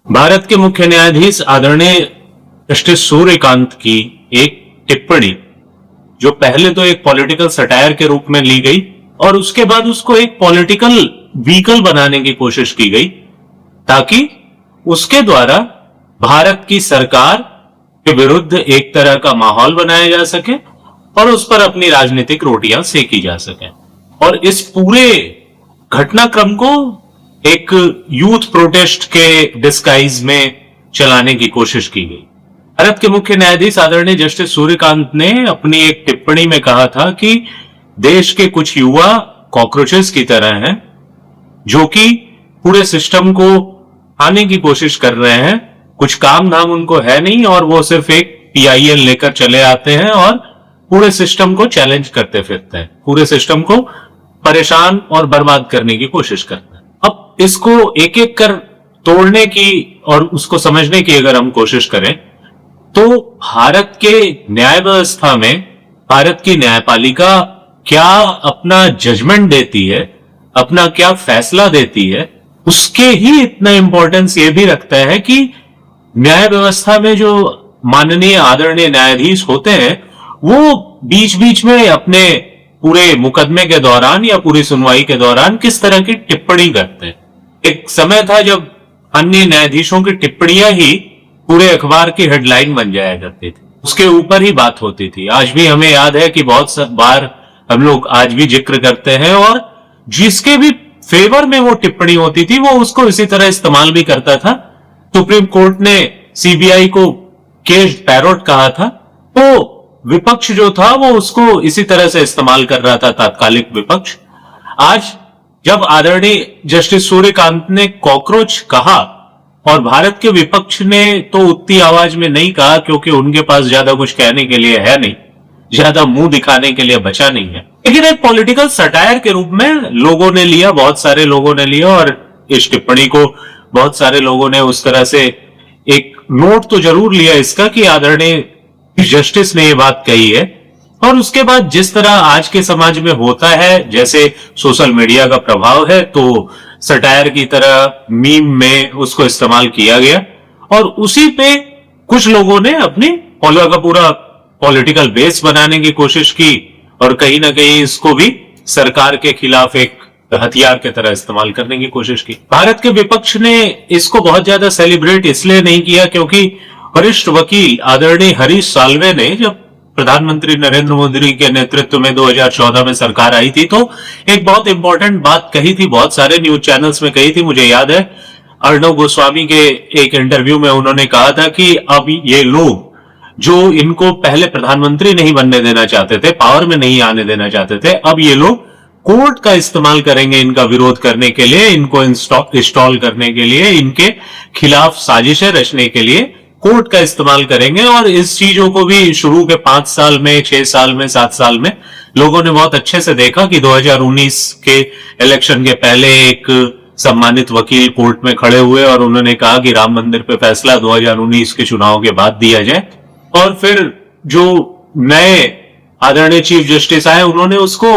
भारत के मुख्य न्यायाधीश आदरणीय जस्टिस सूर्यकांत की एक टिप्पणी, जो पहले तो एक पॉलिटिकल सटायर के रूप में ली गई और उसके बाद उसको एक पॉलिटिकल व्हीकल बनाने की कोशिश की गई, ताकि उसके द्वारा भारत की सरकार के विरुद्ध एक तरह का माहौल बनाया जा सके और उस पर अपनी राजनीतिक रोटियां सेकी जा सके। और इस पूरे घटनाक्रम को एक यूथ प्रोटेस्ट के डिस्गाइज में चलाने की कोशिश की गई। भारत के मुख्य न्यायाधीश आदरणीय जस्टिस सूर्यकांत ने अपनी एक टिप्पणी में कहा था कि देश के कुछ युवा कॉकरोचेस की तरह हैं, जो कि पूरे सिस्टम को आने की कोशिश कर रहे हैं। कुछ काम धाम उनको है नहीं और वो सिर्फ एक PIL लेकर चले आते हैं और पूरे सिस्टम को चैलेंज करते फिरते हैं, पूरे सिस्टम को परेशान और बर्बाद करने की कोशिश करते हैं। अब इसको एक एक कर तोड़ने की और उसको समझने की अगर हम कोशिश करें तो भारत के न्याय व्यवस्था में भारत की न्यायपालिका क्या अपना जजमेंट देती है, अपना क्या फैसला देती है, उसके ही इतना इंपॉर्टेंस ये भी रखता है कि न्याय व्यवस्था में जो माननीय आदरणीय न्यायाधीश होते हैं वो बीच बीच में अपने पूरे मुकदमे के दौरान या पूरी सुनवाई के दौरान किस तरह की टिप्पणी करते हैं। एक समय था जब अन्य न्यायाधीशों की टिप्पणियां ही पूरे अखबार की हेडलाइन बन जाया करती थी, उसके ऊपर ही बात होती थी। आज भी हमें याद है कि बहुत बार हम लोग आज भी जिक्र करते हैं और जिसके भी फेवर में वो टिप्पणी होती थी वो उसको इसी तरह इस्तेमाल भी करता था। सुप्रीम कोर्ट ने CBI को केज पैरोट कहा था, तो विपक्ष जो था वो उसको इसी तरह से इस्तेमाल कर रहा था, तात्कालिक विपक्ष। आज जब आदरणीय जस्टिस सूर्यकांत ने कॉकरोच कहा और भारत के विपक्ष ने तो उतनी आवाज में नहीं कहा, क्योंकि उनके पास ज्यादा कुछ कहने के लिए है नहीं, ज्यादा मुंह दिखाने के लिए बचा नहीं है, लेकिन एक पॉलिटिकल सटायर के रूप में लोगों ने लिया, बहुत सारे लोगों ने लिया और इस टिप्पणी को बहुत सारे लोगों ने उस तरह से एक नोट तो जरूर लिया इसका कि आदरणीय जस्टिस ने ये बात कही है। और उसके बाद जिस तरह आज के समाज में होता है, जैसे सोशल मीडिया का प्रभाव है, तो सटायर की तरह मीम में उसको इस्तेमाल किया गया और उसी पे कुछ लोगों ने अपनी पूरा पॉलिटिकल बेस बनाने की कोशिश की और कहीं ना कहीं इसको भी सरकार के खिलाफ एक हथियार की तरह इस्तेमाल करने की कोशिश की। भारत के विपक्ष ने इसको बहुत ज्यादा सेलिब्रेट इसलिए नहीं किया क्योंकि वरिष्ठ वकील आदरणीय हरीश साल्वे ने, जब प्रधानमंत्री नरेंद्र मोदी के नेतृत्व में 2014 में सरकार आई थी, तो एक बहुत इंपॉर्टेंट बात कही थी, बहुत सारे न्यूज चैनल्स में कही थी। मुझे याद है अर्णव गोस्वामी के एक इंटरव्यू में उन्होंने कहा था कि अब ये लोग जो इनको पहले प्रधानमंत्री नहीं बनने देना चाहते थे, पावर में नहीं आने देना चाहते थे, अब ये लोग कोर्ट का इस्तेमाल करेंगे इनका विरोध करने के लिए, इनको इंस्टॉल करने के लिए, इनके खिलाफ साजिशें रचने के लिए कोर्ट का इस्तेमाल करेंगे। और इस चीजों को भी शुरू के 5 साल में, 6 साल में, 7 साल में लोगों ने बहुत अच्छे से देखा कि 2019 के इलेक्शन के पहले एक सम्मानित वकील कोर्ट में खड़े हुए और उन्होंने कहा कि राम मंदिर पे फैसला 2019 के चुनाव के बाद दिया जाए। और फिर जो नए आदरणीय चीफ जस्टिस आए, उन्होंने उसको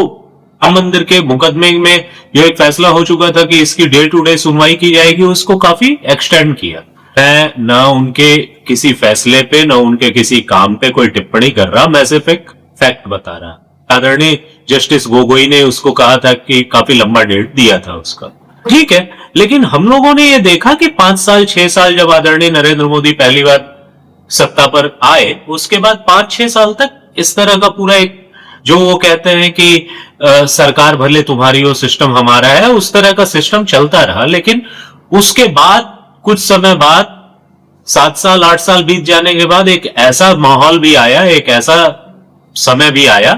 राम मंदिर के मुकदमे में जो एक फैसला हो चुका था कि इसकी डे टू डे सुनवाई की जाएगी, उसको काफी एक्सटेंड किया। मैं न उनके किसी फैसले पे न उनके किसी काम पे कोई टिप्पणी कर रहा, मैं सिर्फ एक फैक्ट बता रहा। आदरणीय जस्टिस गोगोई ने उसको कहा था कि काफी लंबा डेट दिया था उसका, ठीक है, लेकिन हम लोगों ने ये देखा कि 5 साल 6 साल जब आदरणीय नरेंद्र मोदी पहली बार सत्ता पर आए, उसके बाद 5-6 साल तक इस तरह का पूरा एक, जो वो कहते हैं कि सरकार भले तुम्हारी हो सिस्टम हमारा है, उस तरह का सिस्टम चलता रहा। लेकिन उसके बाद कुछ समय बाद 7 साल 8 साल बीत जाने के बाद एक ऐसा माहौल भी आया, एक ऐसा समय भी आया,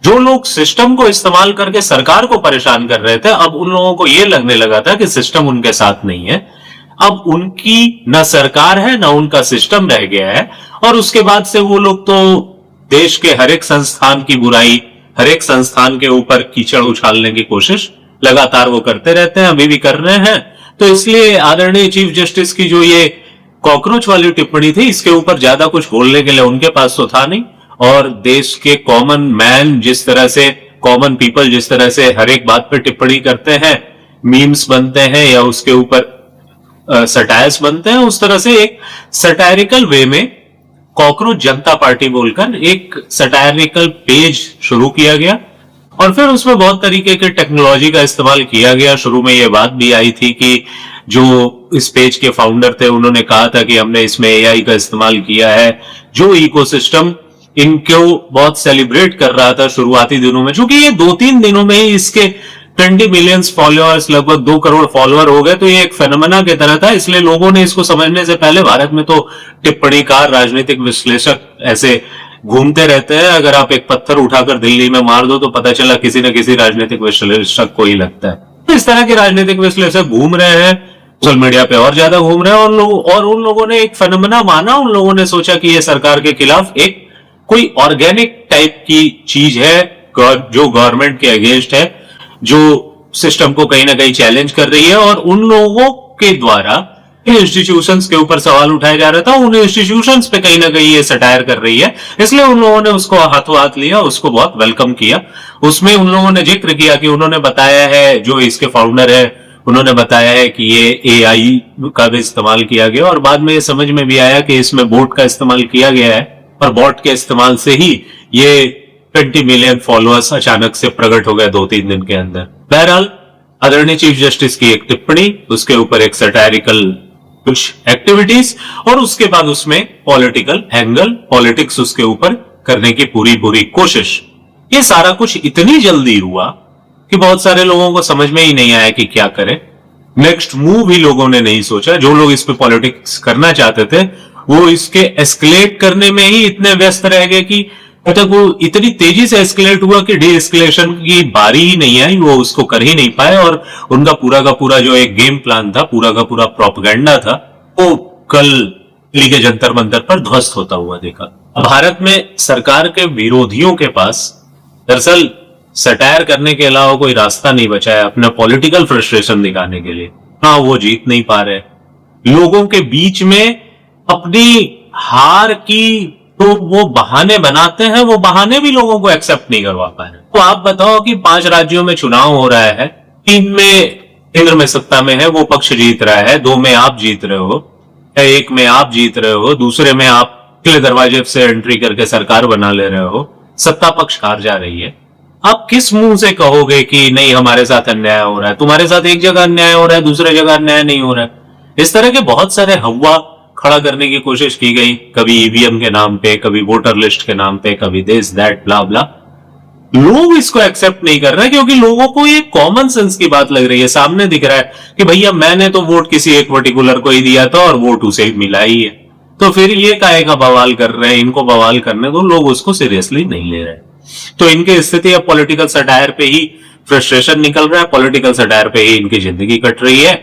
जो लोग सिस्टम को इस्तेमाल करके सरकार को परेशान कर रहे थे, अब उन लोगों को यह लगने लगा था कि सिस्टम उनके साथ नहीं है, अब उनकी न सरकार है न उनका सिस्टम रह गया है। और उसके बाद से वो लोग तो देश के हर एक संस्थान की बुराई, हर एक संस्थान के ऊपर कीचड़ उछालने की कोशिश लगातार वो करते रहते हैं, अभी भी कर रहे हैं। तो इसलिए आदरणीय चीफ जस्टिस की जो ये कॉकरोच वाली टिप्पणी थी, इसके ऊपर ज्यादा कुछ बोलने के लिए उनके पास तो था नहीं। और देश के कॉमन मैन जिस तरह से, कॉमन पीपल जिस तरह से हर एक बात पर टिप्पणी करते हैं, मीम्स बनते हैं या उसके ऊपर सटायर्स बनते हैं, उस तरह से एक सटायरिकल वे में कॉकरोच जनता पार्टी बोलकर एक सटायरिकल पेज शुरू किया गया और फिर उसमें बहुत तरीके के टेक्नोलॉजी का इस्तेमाल किया गया। शुरू में यह बात भी आई थी कि जो इस पेज के फाउंडर थे उन्होंने कहा था कि हमने इसमें एआई का इस्तेमाल किया है, जो इकोसिस्टम इनको बहुत सेलिब्रेट कर रहा था शुरुआती दिनों में। चूंकि ये 2-3 दिनों में ही इसके 20 मिलियन फॉलोअर्स, लगभग 2 करोड़ फॉलोअर हो गए, तो ये एक फेनोमेना की तरह था। इसलिए लोगों ने इसको समझने से पहले, भारत में तो टिप्पणीकार, राजनीतिक विश्लेषक ऐसे घूमते रहते हैं, अगर आप एक पत्थर उठाकर दिल्ली में मार दो तो पता चला किसी न किसी राजनीतिक विश्लेषक को ही लगता है। इस तरह के राजनीतिक विश्लेषक घूम रहे हैं सोशल मीडिया पे, और ज्यादा घूम रहे हैं, और उन लोगों ने एक फेनोमेना माना। उन लोगों ने सोचा कि ये सरकार के खिलाफ एक कोई ऑर्गेनिक टाइप की चीज है जो गवर्नमेंट के अगेंस्ट है, जो सिस्टम को कहीं ना कहीं चैलेंज कर रही है, और उन लोगों के द्वारा इंस्टीट्यूशंस के ऊपर सवाल उठाया जा रहा था, उन इंस्टीट्यूशंस पे कहीं ना कहीं ये सटायर कर रही है। इसलिए उन लोगों ने उसको हाथों हाथ लिया, उसको बहुत वेलकम किया। उसमें उन लोगों ने जिक्र किया कि उन्होंने बताया है, जो इसके फाउंडर है उन्होंने बताया है कि ये एआई का भी इस्तेमाल किया गया, और बाद में ये समझ में भी आया कि इसमें बोट का इस्तेमाल किया गया है, और बोट के इस्तेमाल से ही ये 20 मिलियन फॉलोअर्स अचानक से प्रकट हो गए 2-3 दिन के अंदर। बहरहाल आदरणीय चीफ जस्टिस की एक टिप्पणी, उसके ऊपर एक सटायरिकल कुछ एक्टिविटीज, और उसके बाद उसमें पॉलिटिकल एंगल, पॉलिटिक्स उसके ऊपर करने की पूरी कोशिश। ये सारा कुछ इतनी जल्दी हुआ कि बहुत सारे लोगों को समझ में ही नहीं आया कि क्या करें। नेक्स्ट मूव भी लोगों ने नहीं सोचा। जो लोग इस पे पॉलिटिक्स करना चाहते थे वो इसके एस्केलेट करने में ही इतने व्यस्त रह गए कि तक वो इतनी तेजी से एस्केलेट हुआ कि डी एस्केलेशन की बारी ही नहीं आई, वो उसको कर ही नहीं पाए, और उनका पूरा का पूरा जो एक गेम प्लान था, पूरा का पूरा प्रोपेगेंडा था, वो कल दिल्ली के जंतर मंतर पर ध्वस्त होता हुआ देखा। भारत में सरकार के विरोधियों के पास दरअसल सटायर करने के अलावा कोई रास्ता नहीं बचा है अपना पॉलिटिकल फ्रस्ट्रेशन दिखाने के लिए। हाँ, वो जीत नहीं पा रहे। लोगों के बीच में अपनी हार की तो वो बहाने बनाते हैं, वो बहाने भी लोगों को एक्सेप्ट नहीं करवा पा रहे। तो आप बताओ कि 5 राज्यों में चुनाव हो रहा है, 3 में केंद्र में सत्ता में है, वो पक्ष जीत रहा है, 2 में आप जीत रहे हो, 1 में आप जीत रहे हो, दूसरे में आप खुले दरवाजे से एंट्री करके सरकार बना ले रहे हो, सत्ता पक्ष हार जा रही है। आप किस मुंह से कहोगे कि नहीं हमारे साथ अन्याय हो रहा है? तुम्हारे साथ एक जगह अन्याय हो रहा है, दूसरे जगह अन्याय नहीं हो रहा है। इस तरह के बहुत सारे हवा खड़ा करने की कोशिश की गई, कभी ईवीएम के नाम पे, कभी वोटर लिस्ट के नाम पे, कभी दिस दैट ब्ला ब्ला। लोग इसको एक्सेप्ट नहीं कर रहे क्योंकि लोगों को ये कॉमन सेंस की बात लग रही है। सामने दिख रहा है कि भैया मैंने तो वोट किसी एक पर्टिकुलर को ही दिया था और वोट उसे मिला ही है, तो फिर ये काहे का बवाल कर रहे हैं, इनको बवाल करने दो। लोग उसको सीरियसली नहीं ले रहे। तो इनकी स्थिति अब पॉलिटिकल सटायर पे ही फ्रस्ट्रेशन निकल रहा है, पॉलिटिकल सटायर पे ही इनकी जिंदगी कट रही है।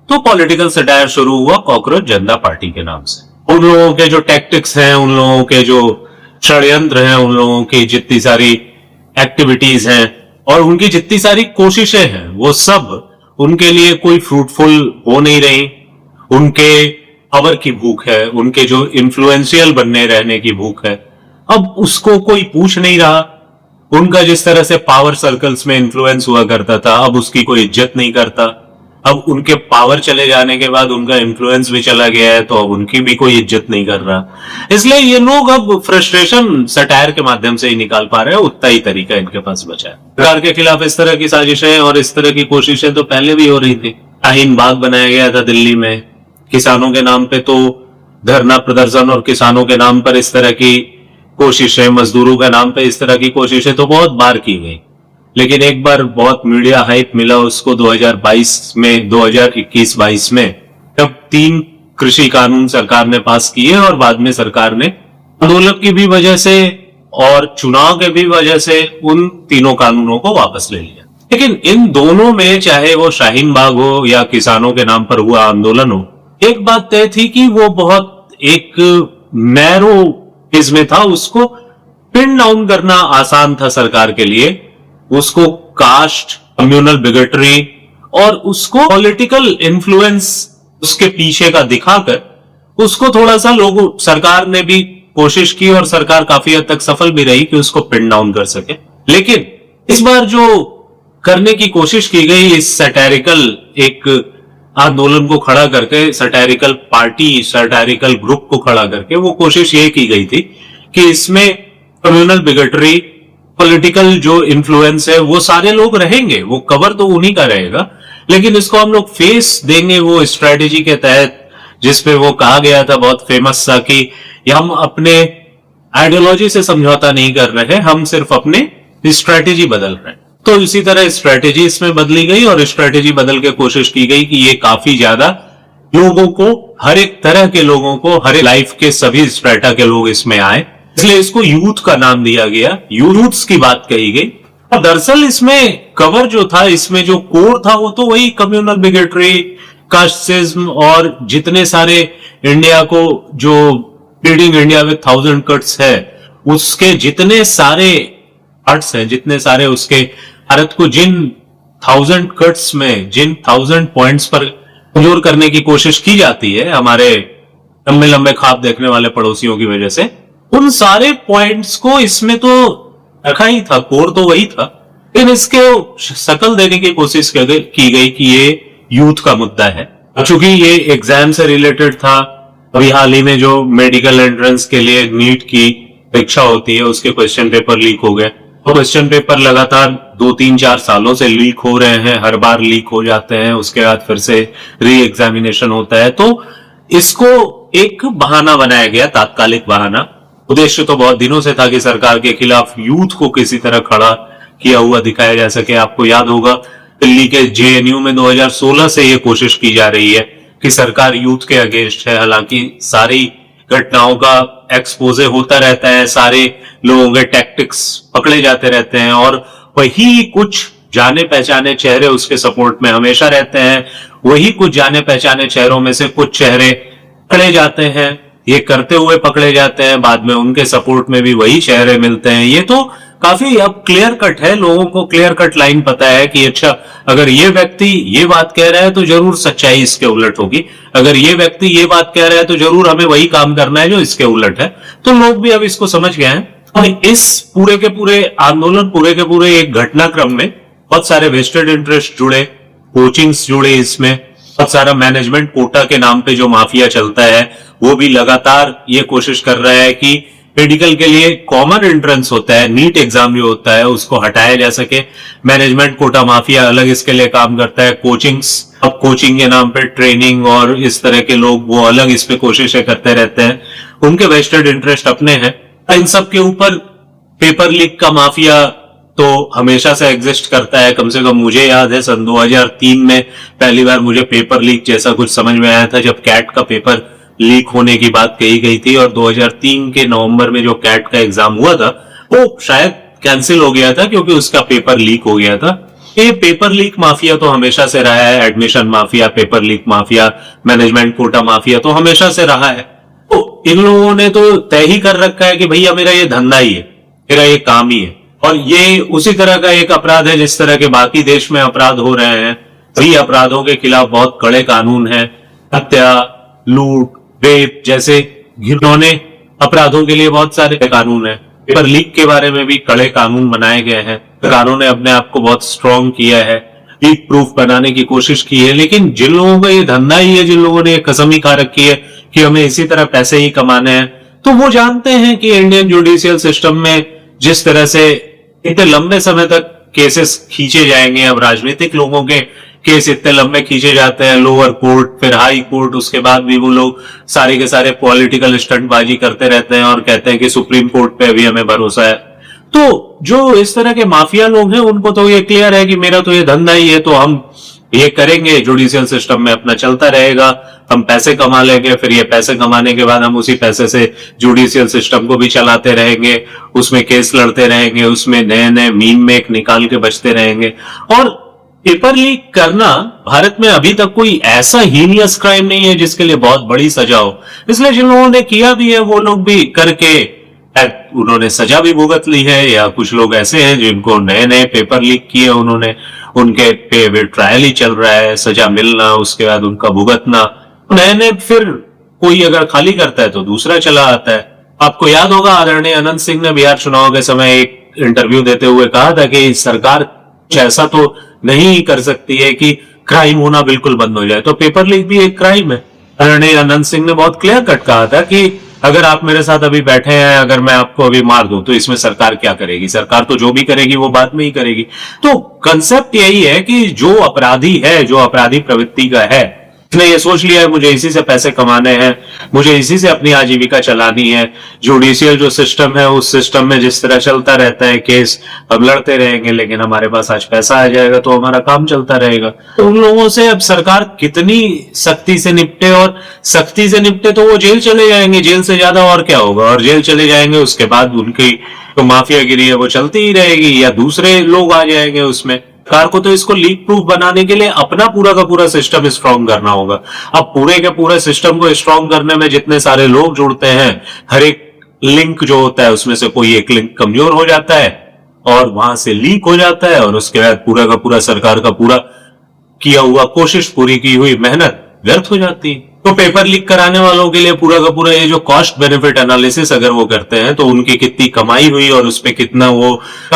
तो पॉलिटिकल सटायर शुरू हुआ कॉकरोच जनता पार्टी के नाम से। उन लोगों के जो टैक्टिक्स हैं, उन लोगों के जो षड्यंत्र हैं, उन लोगों की जितनी सारी एक्टिविटीज हैं और उनकी जितनी सारी कोशिशें हैं, वो सब उनके लिए कोई फ्रूटफुल हो नहीं रही। उनके पावर की भूख है, उनके जो इन्फ्लुएंशियल बनने रहने की भूख है, अब उसको कोई पूछ नहीं रहा। उनका जिस तरह से पावर सर्कल्स में इन्फ्लुएंस हुआ करता था, अब उसकी कोई इज्जत नहीं करता। अब उनके पावर चले जाने के बाद उनका इन्फ्लुएंस भी चला गया है, तो अब उनकी भी कोई इज्जत नहीं कर रहा। इसलिए ये लोग अब फ्रस्ट्रेशन सटायर के माध्यम से ही निकाल पा रहे हैं। उतना ही तरीका इनके पास बचा है। सरकार के खिलाफ इस तरह की साजिशें और इस तरह की कोशिशें तो पहले भी हो रही थी। शाहीन बाग बनाया गया था दिल्ली में, किसानों के नाम पे तो धरना प्रदर्शन, और किसानों के नाम पर इस तरह की कोशिशें, मजदूरों के नाम पे इस तरह की कोशिशें तो बहुत बार की गई। लेकिन एक बार बहुत मीडिया हाइप मिला उसको 2022 में, 2021-22 में, तब 3 कृषि कानून सरकार ने पास किए और बाद में सरकार ने आंदोलन की भी वजह से और चुनाव के भी वजह से उन तीनों कानूनों को वापस ले लिया। लेकिन इन दोनों में, चाहे वो शाहीन बाग हो या किसानों के नाम पर हुआ आंदोलन हो, एक बात तय थी कि वो बहुत एक नैरो इसमें था। उसको पिन डाउन करना आसान था सरकार के लिए। उसको कास्ट, कम्युनल बिगटरी और उसको पॉलिटिकल इन्फ्लुएंस उसके पीछे का दिखाकर उसको थोड़ा सा सरकार ने भी कोशिश की और सरकार काफी हद तक सफल भी रही कि उसको पिन डाउन कर सके। लेकिन इस बार जो करने की कोशिश की गई, इस सैटेरिकल एक आंदोलन को खड़ा करके, सटायरिकल पार्टी, सटायरिकल ग्रुप को खड़ा करके वो कोशिश ये की गई थी कि इसमें कम्युनल बिगटरी, पॉलिटिकल जो इन्फ्लुएंस है वो सारे लोग रहेंगे, वो कवर तो उन्हीं का रहेगा, लेकिन इसको हम लोग फेस देंगे वो स्ट्रेटेजी के तहत, जिसपे वो कहा गया था बहुत फेमस सा कि हम अपने आइडियोलॉजी से समझौता नहीं कर रहे हैं, हम सिर्फ अपने स्ट्रेटेजी बदल रहे हैं। तो इसी तरह स्ट्रेटेजी इसमें बदली गई और स्ट्रेटेजी बदल के कोशिश की गई कि ये काफी ज्यादा लोगों को, हर एक तरह के लोगों को, हर एक लाइफ के सभी स्ट्रेटा के लोग इसमें आए, इसलिए इसको यूथ का नाम दिया गया, यूथ्स की बात कही गई। और दरअसल इसमें कवर जो था, इसमें जो कोर था वो तो वही कम्युनल बिगेटरी, कास्टिज्म और जितने सारे इंडिया को जो लीडिंग इंडिया विद 1000 कट्स है उसके जितने सारे पार्ट्स हैं, जितने सारे उसके भारत को जिन 1000 कट्स में, जिन 1000 पॉइंट्स पर कमजोर करने की कोशिश की जाती है हमारे लंबे लंबे ख्वाब देखने वाले पड़ोसियों की वजह से, उन सारे पॉइंट्स को इसमें तो रखा ही था, कोर तो वही था, लेकिन इसके शकल देने की कोशिश की गई कि ये यूथ का मुद्दा है। चूंकि ये एग्जाम से रिलेटेड था, अभी हाल ही में जो मेडिकल एंट्रेंस के लिए नीट की परीक्षा होती है उसके क्वेश्चन पेपर लीक हो गए। तो क्वेश्चन पेपर लगातार 2-3-4 सालों से लीक हो रहे हैं, हर बार लीक हो जाते हैं, उसके बाद फिर से री एग्जामिनेशन होता है। तो इसको एक बहाना बनाया गया, तात्कालिक बहाना। उद्देश्य तो बहुत दिनों से था कि सरकार के खिलाफ यूथ को किसी तरह खड़ा किया हुआ दिखाया जा सके। आपको याद होगा दिल्ली के जेएनयू में 2016 से ये कोशिश की जा रही है कि सरकार यूथ के अगेंस्ट है, हालांकि सारी घटनाओं का एक्सपोजे होता रहता है, सारे लोगों के टैक्टिक्स पकड़े जाते रहते हैं और वही कुछ जाने पहचाने चेहरे उसके सपोर्ट में हमेशा रहते हैं, वही कुछ जाने पहचाने चेहरों में से कुछ चेहरे पकड़े जाते हैं, ये करते हुए पकड़े जाते हैं, बाद में उनके सपोर्ट में भी वही चेहरे मिलते हैं। ये तो काफी अब क्लियर कट है, लोगों को क्लियर कट लाइन पता है कि अच्छा अगर ये व्यक्ति ये बात कह रहा है तो जरूर सच्चाई इसके उलट होगी, अगर ये व्यक्ति ये बात कह रहा है तो जरूर हमें वही काम करना है जो इसके उलट है। तो लोग भी अब इसको समझ गए हैं और इस पूरे के पूरे आंदोलन, पूरे के पूरे एक घटनाक्रम में बहुत सारे वेस्टेड इंटरेस्ट जुड़े, कोचिंग्स जुड़े, इसमें बहुत सारा मैनेजमेंट कोटा के नाम पे जो माफिया चलता है वो भी लगातार ये कोशिश कर रहा है कि मेडिकल के लिए कॉमन एंट्रेंस होता है, नीट एग्जाम जो होता है उसको हटाया जा सके। मैनेजमेंट कोटा माफिया अलग इसके लिए काम करता है, कोचिंग्स, अब कोचिंग के नाम पे ट्रेनिंग और इस तरह के लोग वो अलग इस पे कोशिशें करते रहते हैं, उनके वेस्टेड इंटरेस्ट अपने हैं। इन सब के ऊपर पेपर लीक का माफिया तो हमेशा से एग्जिस्ट करता है। कम से कम मुझे याद है सन 2003 में पहली बार मुझे पेपर लीक जैसा कुछ समझ में आया था, जब कैट का पेपर लीक होने की बात कही गई थी और 2003 के नवंबर में जो कैट का एग्जाम हुआ था वो शायद कैंसिल हो गया था क्योंकि उसका पेपर लीक हो गया था। ये पेपर लीक माफिया तो हमेशा से रहा है, admission mafia, paper leak mafia, management quota mafia तो हमेशा से रहा है। तो इन लोगों ने तो तय ही कर रखा है कि भैया मेरा ये धंधा ही है, मेरा ये काम ही है, और ये उसी तरह का एक अपराध है जिस तरह के बाकी देश में अपराध हो रहे हैं। सभी अपराधों के खिलाफ बहुत कड़े कानून हैं, हत्या, लूट, रेप जैसे घिनौने अपराधों के लिए बहुत सारे कानून हैं। पेपर लीक के बारे में भी कड़े कानून बनाए गए हैं। सरकारों ने अपने आप को बहुत स्ट्रांग किया है, लीक प्रूफ बनाने की कोशिश की है, लेकिन जिन लोगों का ये धंधा ही है, जिन लोगों ने कसम ही खा रखी है कि हमें इसी तरह पैसे ही कमाने हैं, तो वो जानते हैं कि इंडियन जुडिशियल सिस्टम में जिस तरह से इतने लंबे समय तक केसेस खींचे जाएंगे, अब राजनीतिक लोगों के केस इतने लंबे खींचे जाते हैं, लोअर कोर्ट फिर हाई कोर्ट, उसके बाद भी वो लोग सारे के सारे पॉलिटिकल स्टंटबाजी करते रहते हैं और कहते हैं कि सुप्रीम कोर्ट पे अभी हमें भरोसा है। तो जो इस तरह के माफिया लोग हैं उनको तो ये क्लियर है कि मेरा तो ये धंधा ही है, तो हम ये करेंगे, जुडिशियल सिस्टम में अपना चलता रहेगा, हम पैसे कमा लेंगे, फिर ये पैसे कमाने के बाद हम उसी पैसे से जुडिशियल सिस्टम को भी चलाते रहेंगे, उसमें केस लड़ते रहेंगे, उसमें नए नए मीम मेक निकाल के बचते रहेंगे। और पेपर लीक करना भारत में अभी तक कोई ऐसा हीनियस क्राइम नहीं है जिसके लिए बहुत बड़ी सजा हो, इसलिए जिन लोगों ने किया भी है वो लोग भी करके उन्होंने सजा भी भुगत ली है, या कुछ लोग ऐसे हैं जिनको नए नए पेपर लीक किए उन्होंने, उनके पे ट्रायल ही चल रहा है, सजा मिलना, उसके बाद उनका भुगतना, नए नए फिर कोई अगर खाली करता है तो दूसरा चला आता है। आपको याद होगा आदरणीय अनंत सिंह ने बिहार चुनाव के समय एक इंटरव्यू देते हुए कहा था कि सरकार कुछ ऐसा तो नहीं कर सकती है कि क्राइम होना बिल्कुल बंद हो जाए। तो पेपर लीक भी एक क्राइम है। आदरणीय अनंत सिंह ने बहुत क्लियर कट कहा था कि अगर आप मेरे साथ अभी बैठे हैं, अगर मैं आपको अभी मार दूं तो इसमें सरकार क्या करेगी? सरकार तो जो भी करेगी वो बाद में ही करेगी। तो कंसेप्ट यही है कि जो अपराधी है, जो अपराधी प्रवृत्ति का है, उसने ये सोच लिया है मुझे इसी से पैसे कमाने हैं, मुझे इसी से अपनी आजीविका चलानी है। जुडिशियल जो सिस्टम है, उस सिस्टम में जिस तरह चलता रहता है केस, हम लड़ते रहेंगे, लेकिन हमारे पास आज पैसा आ जाएगा तो हमारा काम चलता रहेगा। तो उन लोगों से अब सरकार कितनी सख्ती से निपटे, और सख्ती से निपटे तो वो जेल चले जाएंगे, जेल से ज्यादा और क्या होगा। और जेल चले जाएंगे, उसके बाद उनकी तो माफियागिरी है वो चलती ही रहेगी, या दूसरे लोग आ जाएंगे उसमें। सरकार को तो इसको लीक प्रूफ बनाने के लिए अपना पूरा का पूरा सिस्टम स्ट्रांग करना होगा। अब पूरे के पूरे सिस्टम को स्ट्रांग करने में जितने सारे लोग जुड़ते हैं, हर एक लिंक जो होता है उसमें से कोई एक लिंक कमजोर हो जाता है और वहां से लीक हो जाता है, और उसके बाद पूरा का पूरा सरकार का पूरा किया हुआ कोशिश, पूरी की हुई मेहनत व्यर्थ हो जाती है। तो पेपर लीक कराने वालों के लिए पूरा का पूरा ये जो कॉस्ट बेनिफिट एनालिसिस अगर वो करते हैं तो उनकी कितनी कमाई हुई और उस पे कितना वो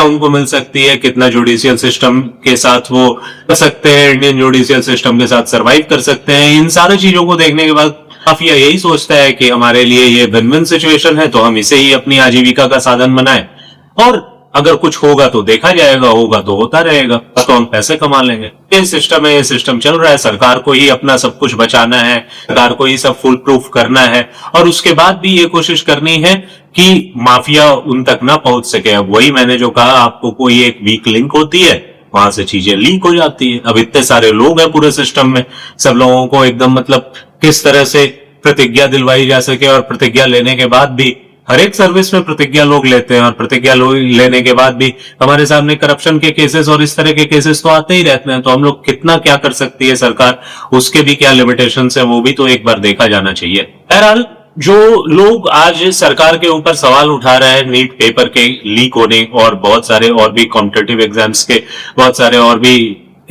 उनको मिल सकती है, कितना जुडिशियल सिस्टम के साथ वो कर सकते हैं, इंडियन जुडिशियल सिस्टम के साथ सरवाइव कर सकते हैं, इन सारी चीजों को देखने के बाद माफिया यही सोचता है कि हमारे लिए ये विन विन सिचुएशन है, तो हम इसे ही अपनी आजीविका का साधन बनाए, और अगर कुछ होगा तो देखा जाएगा, होगा तो होता रहेगा, तो हम पैसे कमा लेंगे। ये सिस्टम है, ये सिस्टम चल रहा है। सरकार को ही अपना सब कुछ बचाना है, सरकार को ही सब फुल प्रूफ करना है, और उसके बाद भी ये कोशिश करनी है कि माफिया उन तक ना पहुंच सके। अब वही मैंने जो कहा, आपको कोई एक वीक लिंक होती है, वहां से चीजें लीक हो जाती है। अब इतने सारे लोग हैं पूरे सिस्टम में, सब लोगों को एकदम मतलब किस तरह से प्रतिज्ञा दिलवाई जा सके, और प्रतिज्ञा लेने के बाद भी हर एक सर्विस में प्रतिज्ञा लोग लेते हैं, और प्रतिज्ञा लेने के बाद भी हमारे सामने करप्शन के केसेस और इस तरह के केसेस तो आते ही रहते हैं। तो हम लोग कितना क्या कर सकती है सरकार, उसके भी क्या लिमिटेशंस है, वो भी तो एक बार देखा जाना चाहिए। बहरहाल, जो लोग आज सरकार के ऊपर सवाल उठा रहे हैं नीट पेपर के लीक होने और बहुत सारे और भी कॉम्पिटिटिव एग्जाम्स के, बहुत सारे और भी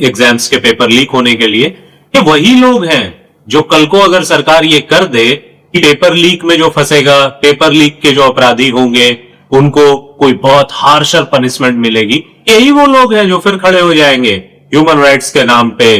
एग्जाम्स के पेपर लीक होने के लिए, ये वही लोग हैं जो कल को अगर सरकार ये कर दे कि पेपर लीक में जो फंसेगा, पेपर लीक के जो अपराधी होंगे उनको कोई बहुत हार्शर पनिशमेंट मिलेगी, यही वो लोग हैं जो फिर खड़े हो जाएंगे ह्यूमन राइट्स के नाम पे,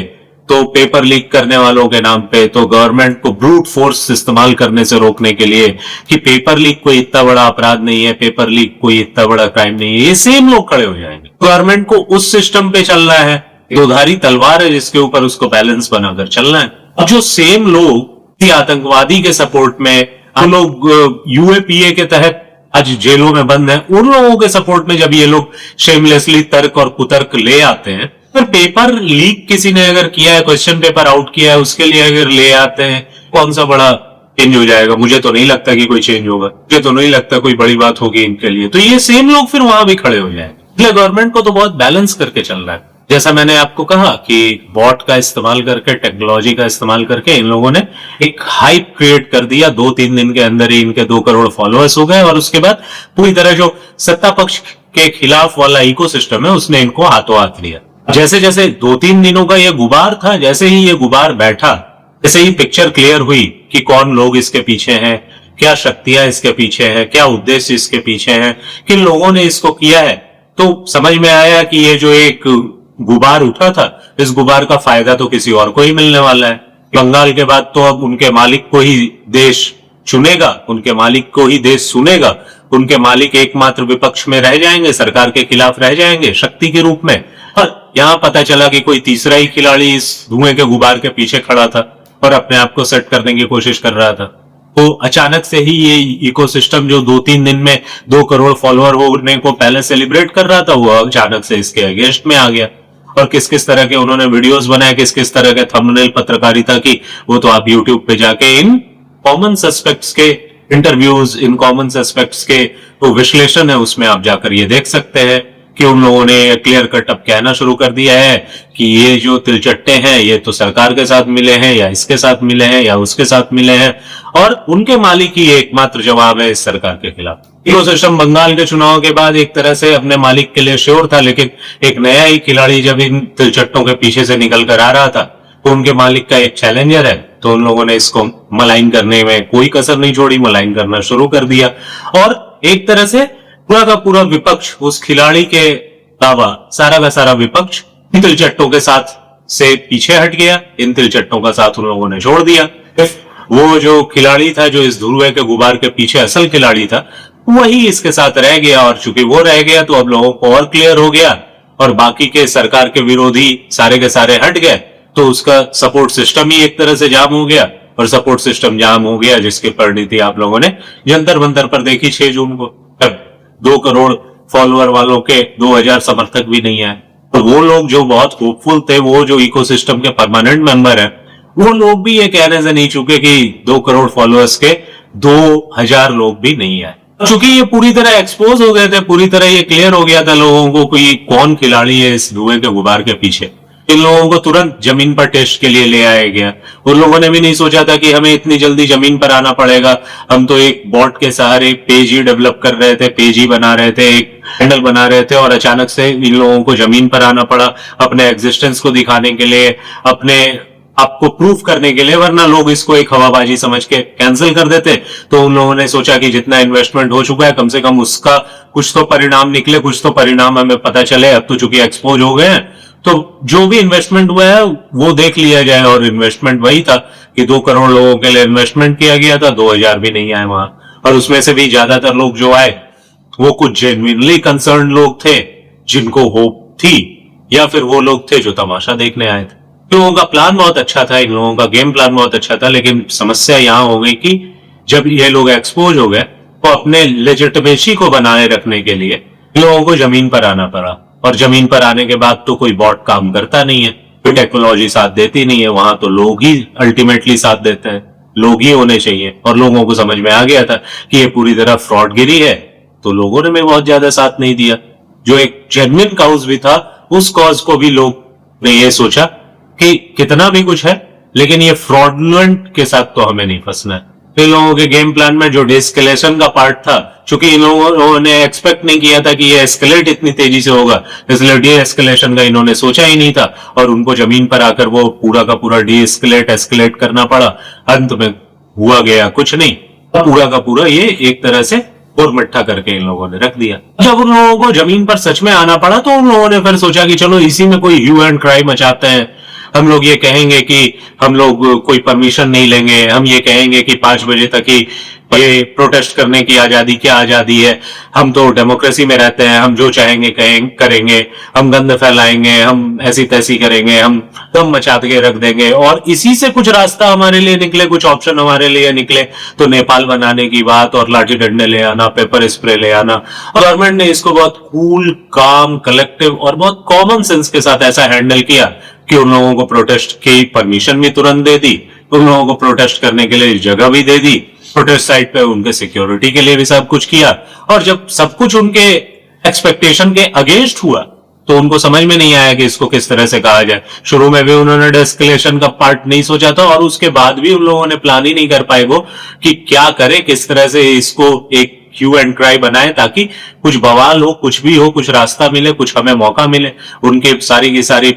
तो पेपर लीक करने वालों के नाम पे, तो गवर्नमेंट को ब्रूट फोर्स इस्तेमाल करने से रोकने के लिए कि पेपर लीक कोई इतना बड़ा अपराध नहीं है, पेपर लीक कोई इतना बड़ा क्राइम नहीं है, ये सेम लोग खड़े हो जाएंगे। गवर्नमेंट को उस सिस्टम पे चलना है, दोधारी तलवार है जिसके ऊपर उसको बैलेंस बनाकर चलना है। अब जो सेम लोग आतंकवादी के सपोर्ट में, हम लोग यूएपीए के तहत आज जेलों में बंद हैं, उन लोगों के सपोर्ट में जब ये लोग शेमलेसली तर्क और कुतर्क ले आते हैं, फिर पेपर लीक किसी ने अगर किया है, क्वेश्चन पेपर आउट किया है, उसके लिए अगर ले आते हैं, कौन सा बड़ा चेंज हो जाएगा? मुझे तो नहीं लगता कि कोई चेंज होगा, मुझे तो नहीं लगता कोई बड़ी बात होगी इनके लिए। तो ये सेम लोग फिर वहां भी खड़े हो जाएंगे। इसलिए गवर्नमेंट को तो बहुत बैलेंस करके चलना है। जैसा मैंने आपको कहा कि बॉट का इस्तेमाल करके, टेक्नोलॉजी का इस्तेमाल करके इन लोगों ने एक हाइप क्रिएट कर दिया। 2-3 दिन के अंदर ही इनके 2 करोड़ फॉलोअर्स हो गए, और उसके बाद पूरी तरह जो सत्ता पक्ष के खिलाफ वाला इकोसिस्टम है उसने इनको हाथों हाथ लिया। जैसे जैसे 2-3 दिनों का ये गुबार था, जैसे ही ये गुबार बैठा, जैसे ही पिक्चर क्लियर हुई कि कौन लोग इसके पीछे हैं, क्या शक्तियां इसके पीछे हैं, क्या उद्देश्य इसके पीछे हैं, किन लोगों ने इसको किया है, तो समझ में आया कि ये जो एक गुबार उठा था, इस गुबार का फायदा तो किसी और को ही मिलने वाला है। बंगाल के बाद तो अब उनके मालिक को ही देश चुनेगा, उनके मालिक को ही देश सुनेगा, उनके मालिक एकमात्र विपक्ष में रह जाएंगे, सरकार के खिलाफ रह जाएंगे शक्ति के रूप में। और यहां पता चला कि कोई तीसरा ही खिलाड़ी इस धुएं के गुबार के पीछे खड़ा था और अपने आप को सेट करने की कोशिश कर रहा था। तो अचानक से ही ये इकोसिस्टम जो 2-3 दिन में 2 करोड़ फॉलोअर होने को पहले सेलिब्रेट कर रहा था, वो अचानक से इसके अगेंस्ट में आ गया। और किस किस तरह के उन्होंने वीडियोस बनाए, किस किस तरह के थंबनेल पत्रकारिता की, वो तो आप यूट्यूब पे जाके इन कॉमन सस्पेक्ट्स के इंटरव्यूज, इन कॉमन सस्पेक्ट्स के तो विश्लेषण है उसमें आप जाकर ये देख सकते हैं कि उन लोगों ने क्लियर कट अब कहना शुरू कर दिया है कि ये जो तिलचट्टे हैं ये तो सरकार के साथ मिले हैं, या इसके साथ मिले हैं, या उसके साथ मिले हैं, और उनके मालिक ही एकमात्र जवाब है इस सरकार के खिलाफ। इकोसिस्टम बंगाल के चुनाव के बाद एक तरह से अपने मालिक के लिए श्योर था, लेकिन एक नया ही खिलाड़ी जब इन तिलचट्टों के पीछे से निकल कर आ रहा था तो उनके मालिक का एक चैलेंजर है, तो उन लोगों ने इसको मलाइन करने में कोई कसर नहीं छोड़ी, मलाइन करना शुरू कर दिया। और एक तरह से पूरा का पूरा विपक्ष, उस खिलाड़ी के अलावा सारा का सारा विपक्ष तिलचट्टों के साथ से पीछे हट गया, इन तिलचट्टों का साथ उन लोगों ने छोड़ दिया। वो जो खिलाड़ी था, जो इस धुएं के गुबार के पीछे असल खिलाड़ी था, वही इसके साथ रह गया, और चूंकि वो रह गया तो अब लोगों को और क्लियर हो गया, और बाकी के सरकार के विरोधी सारे के सारे हट गए, तो उसका सपोर्ट सिस्टम ही एक तरह से जाम हो गया, और सपोर्ट सिस्टम जाम हो गया जिसकी परिणति आप लोगों ने जंतर मंतर पर देखी 6 जून को। तब 2 करोड़ फॉलोअर वालों के 2000 समर्थक भी नहीं आए, और वो लोग जो बहुत होपफुल थे, वो जो इकोसिस्टम के परमानेंट मेंबर है, वो लोग भी ये कहने से नहीं चुके कि 2 करोड़ फॉलोअर्स के 2000 लोग भी नहीं आए। चूंकि ये पूरी तरह एक्सपोज हो गए थे, पूरी तरह ये क्लियर हो गया था लोगों को कि कौन खिलाड़ी है इस धुएं के गुबार के पीछे। इन लोगों को तुरंत जमीन पर टेस्ट के लिए ले आया गया। उन लोगों ने भी नहीं सोचा था कि हमें इतनी जल्दी जमीन पर आना पड़ेगा। हम तो एक बॉट के सहारे पेज ही डेवलप कर रहे थे, पेज ही बना रहे थे, एक हैंडल बना रहे थे, और अचानक से इन लोगों को जमीन पर आना पड़ा अपने एग्जिस्टेंस को दिखाने के लिए, अपने आपको प्रूफ करने के लिए, वरना लोग इसको एक हवाबाजी समझ के कैंसिल कर देते। तो उन लोगों ने सोचा कि जितना इन्वेस्टमेंट हो चुका है, कम से कम उसका कुछ तो परिणाम निकले, कुछ तो परिणाम हमें पता चले। अब तो चूंकि एक्सपोज हो गए हैं, तो जो भी इन्वेस्टमेंट हुआ है वो देख लिया जाए, और इन्वेस्टमेंट वही था कि 2 करोड़ लोगों के लिए इन्वेस्टमेंट किया गया था, 2000 भी नहीं आए वहां, और उसमें से भी ज्यादातर लोग जो आए वो कुछ जेन्युइनली कंसर्न लोग थे जिनको होप थी, या फिर वो लोग थे जो तमाशा देखने आए थे। इन लोगों का प्लान बहुत अच्छा था, इन लोगों का गेम प्लान बहुत अच्छा था, लेकिन समस्या यहां हो गई कि जब ये लोग एक्सपोज हो गए तो अपने लेजिटिमेसी को बनाए रखने के लिए इन लोगों को जमीन पर आना पड़ा, और जमीन पर आने के बाद तो कोई बॉट काम करता नहीं है, कोई टेक्नोलॉजी साथ देती नहीं है, वहां तो लोग ही अल्टीमेटली साथ देते हैं, लोग ही होने चाहिए। और लोगों को समझ में आ गया था कि ये पूरी तरह फ्रॉडगिरी है, तो लोगों ने भी बहुत ज्यादा साथ नहीं दिया। जो एक जेन्युइन काउज भी था, उस कॉज को भी लोग ने ये सोचा कि कितना भी कुछ है, लेकिन ये फ्रॉडुलेंट के साथ तो हमें नहीं फंसना है। इन लोगों के गेम प्लान में जो डिस्केलेशन का पार्ट था, चूंकि इन लोगों ने एक्सपेक्ट नहीं किया था कि ये एस्केलेट इतनी तेजी से होगा, इसलिए डी एस्केलेशन का इन्होंने सोचा ही नहीं था, और उनको जमीन पर आकर वो पूरा का पूरा डी एस्केलेट करना पड़ा। अंत में हुआ गया कुछ नहीं, पूरा का पूरा ये एक तरह से गोरमट्ठा करके इन लोगों ने रख दिया। जब उन लोगों को जमीन पर सच में आना पड़ा, तो उन लोगों ने फिर सोचा कि चलो इसी में कोई ह्यू एंड क्राई मचाते हैं। हम लोग ये कहेंगे कि हम लोग कोई परमिशन नहीं लेंगे, हम ये कहेंगे कि 5 बजे तक ही ये प्रोटेस्ट करने की आजादी, क्या आजादी है, हम तो डेमोक्रेसी में रहते हैं, हम जो चाहेंगे करेंगे, हम गंद फैलाएंगे, हम ऐसी तैसी करेंगे, हम दम मचा के रख देंगे। और इसी से कुछ रास्ता हमारे लिए निकले, कुछ ऑप्शन हमारे लिए निकले, तो नेपाल बनाने की बात, और लाठी डंडे ले आना, पेपर स्प्रे ले आना। गवर्नमेंट ने इसको बहुत कूल, काम, कलेक्टिव और बहुत कॉमन सेंस के साथ ऐसा हैंडल किया कि उन लोगों को प्रोटेस्ट की परमिशन भी तुरंत दे दी, उन लोगों को प्रोटेस्ट करने के लिए जगह भी दे दी, प्रोटेस्ट साइट पे उनके सिक्योरिटी के लिए भी सब कुछ किया। और जब सब कुछ उनके एक्सपेक्टेशन के अगेंस्ट हुआ, तो उनको समझ में नहीं आया कि इसको किस तरह से कहा जाए। शुरू में भी उन्होंने डेस्केलेशन का पार्ट नहीं सोचा था, और उसके बाद भी उन लोगों ने प्लान ही नहीं कर पाए वो कि क्या करे, किस तरह से इसको एक ह्यू एंड क्राई बनाए, ताकि कुछ बवाल हो, कुछ भी हो, कुछ रास्ता मिले, कुछ हमें मौका मिले। उनके सारी की सारी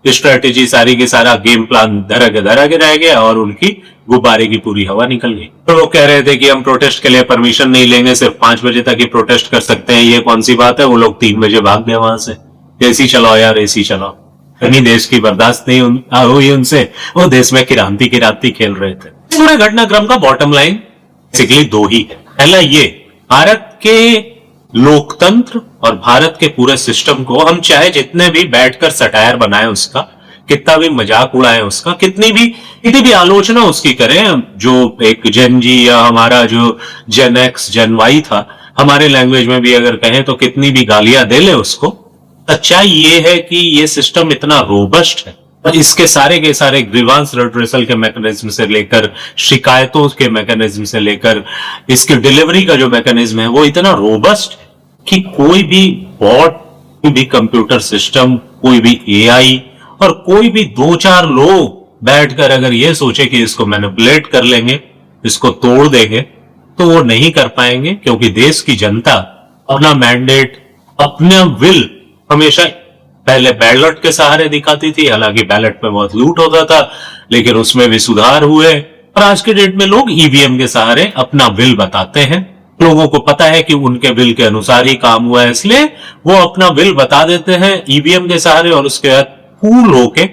स्ट्रेटेजी, सारी की सारा गेम प्लान धरा के रह गया, और उनकी गुब्बारे की पूरी हवा निकल गई। तो लोग कह रहे थे कि हम प्रोटेस्ट के लिए परमिशन नहीं लेंगे, सिर्फ 5 बजे तक ही प्रोटेस्ट कर सकते हैं। ये कौन सी बात है, वो लोग 3 बजे भाग गए वहां से। एसी चलाओ यार, एसी चलाओ। कहीं देश की बर्दाश्त नहीं हुई उनसे, वो देश में किरांती खेल रहे थे। पूरे घटनाक्रम का बॉटम लाइन बेसिकली 2 ही है। पहला ये, भारत के लोकतंत्र और भारत के पूरे सिस्टम को हम चाहे जितने भी बैठकर सटायर बनाए उसका, कितना भी मजाक उड़ाए उसका, कितनी भी आलोचना उसकी करें, जो एक जेन जी या हमारा जो जेन एक्स जेन वाई था, हमारे लैंग्वेज में भी अगर कहें तो कितनी भी गालियां दे ले उसको, सच्चाई ये है कि ये सिस्टम इतना रोबस्ट है, और इसके सारे के सारे ग्रीवांस रेड्रेसल के मैकेनिज्म से लेकर, शिकायतों के मैकेनिज्म से लेकर, इसके डिलीवरी का जो मैकेनिज्म है वो इतना रोबस्ट है कि कोई भी बॉट, कोई भी कंप्यूटर सिस्टम, कोई भी एआई, और कोई भी 2-4 लोग बैठकर अगर ये सोचे कि इसको मैनिपुलेट कर लेंगे, इसको तोड़ देंगे, तो वो नहीं कर पाएंगे। क्योंकि देश की जनता अपना मैंडेट, अपना विल हमेशा पहले बैलेट के सहारे दिखाती थी। हालांकि बैलेट में बहुत लूट होता था, लेकिन उसमें भी सुधार हुए, और आज के डेट में लोग ईवीएम के सहारे अपना विल बताते हैं। लोगों को पता है कि उनके विल के अनुसार ही काम हुआ है, इसलिए वो अपना विल बता देते हैं ईवीएम के सहारे, और उसके बाद कूल होके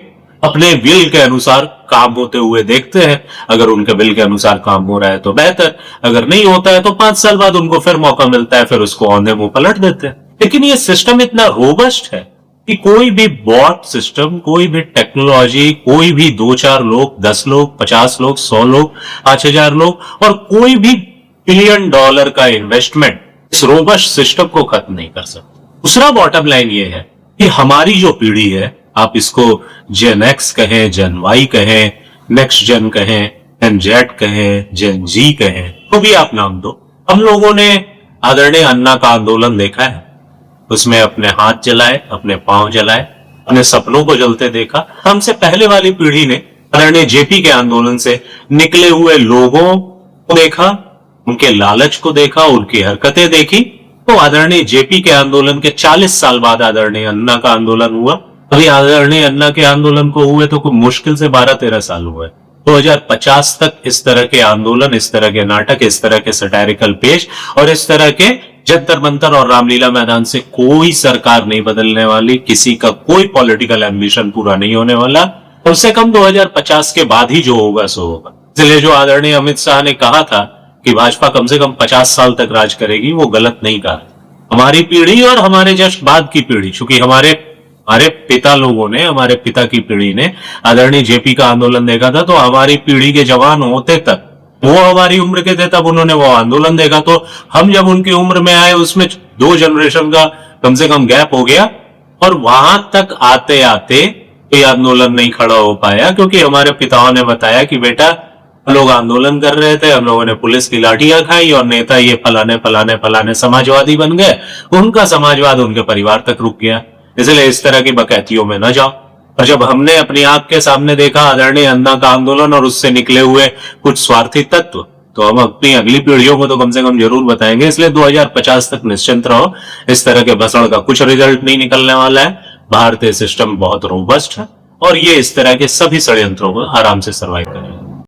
अपने विल के अनुसार काम होते हुए देखते हैं। अगर उनके विल के अनुसार काम हो रहा है तो बेहतर, अगर नहीं होता है तो 5 साल बाद उनको फिर मौका मिलता है, फिर उसको औंधे मुंह पलट देते हैं। लेकिन ये सिस्टम इतना रोबस्ट है कि कोई भी बॉट सिस्टम, कोई भी टेक्नोलॉजी, कोई भी 2-4 लोग, 10 लोग, 50 लोग, 100 लोग, 5,000 लोग और कोई भी $1 बिलियन का इन्वेस्टमेंट इस रोबस्ट सिस्टम को खत्म नहीं कर सकता। दूसरा बॉटम लाइन ये है कि हमारी जो पीढ़ी है, आप इसको जेन एक्स कहें, जेन वाई कहें, नेक्स्ट जेन कहें, जेन जेड कहें, जेन जी कहें, तो भी आप नाम दो, हम लोगों ने आदरणीय अन्ना का आंदोलन देखा है। उसमें अपने हाथ जलाए, अपने पांव जलाए, अपने सपनों को जलते देखा। हमसे पहले वाली पीढ़ी ने आदरणीय जेपी के आंदोलन से निकले हुए लोगों को देखा, उनके लालच को देखा, उनकी हरकतें देखी। तो आदरणीय जेपी के आंदोलन के 40 साल बाद आदरणीय अन्ना का आंदोलन हुआ। अभी आदरणीय अन्ना के आंदोलन को हुए तो कुछ मुश्किल से 12-13 साल हुए। 2050 तक इस तरह के आंदोलन, इस तरह के नाटक, इस तरह के सटायरिकल पेश और इस तरह के जंतर मंतर और रामलीला मैदान से कोई सरकार नहीं बदलने वाली, किसी का कोई पॉलिटिकल एम्बिशन पूरा नहीं होने वाला। कम से कम 2050 के बाद ही जो होगा सो होगा। इसलिए जो आदरणीय अमित शाह ने कहा था कि भाजपा कम से कम 50 साल तक राज करेगी, वो गलत नहीं कहा। हमारी पीढ़ी और हमारे जस्ट बाद की पीढ़ी, चूंकि हमारे पिता लोगों ने, हमारे पिता की पीढ़ी ने आदरणीय जेपी का आंदोलन देखा था, तो हमारी पीढ़ी के जवान होते तक, वो हमारी उम्र के थे तब उन्होंने वो आंदोलन देखा, तो हम जब उनकी उम्र में आए उसमें 2 जनरेशन का कम से कम गैप हो गया और वहां तक आते आते ये आंदोलन नहीं खड़ा हो पाया, क्योंकि हमारे पिताओं ने बताया कि बेटा हम लोग आंदोलन कर रहे थे, हम लोगों ने पुलिस की लाठियां खाई और नेता ये फलाने फलाने फलाने समाजवादी बन गए, उनका समाजवाद उनके परिवार तक रुक गया। इसलिए इस तरह की बकैतियों में न जाओ। और जब हमने अपनी आंख के सामने देखा आदरणीय अन्ना का आंदोलन और उससे निकले हुए कुछ स्वार्थी तत्व, तो हम अपनी अगली पीढ़ियों को तो कम से कम जरूर बताएंगे। इसलिए 2050 तक निश्चिंत रहो, इस तरह के भसड़ का कुछ रिजल्ट नहीं निकलने वाला है। भारतीय सिस्टम बहुत रोबस्ट है और ये इस तरह के सभी षड्यंत्रों को आराम से सर्वाइव करेगा।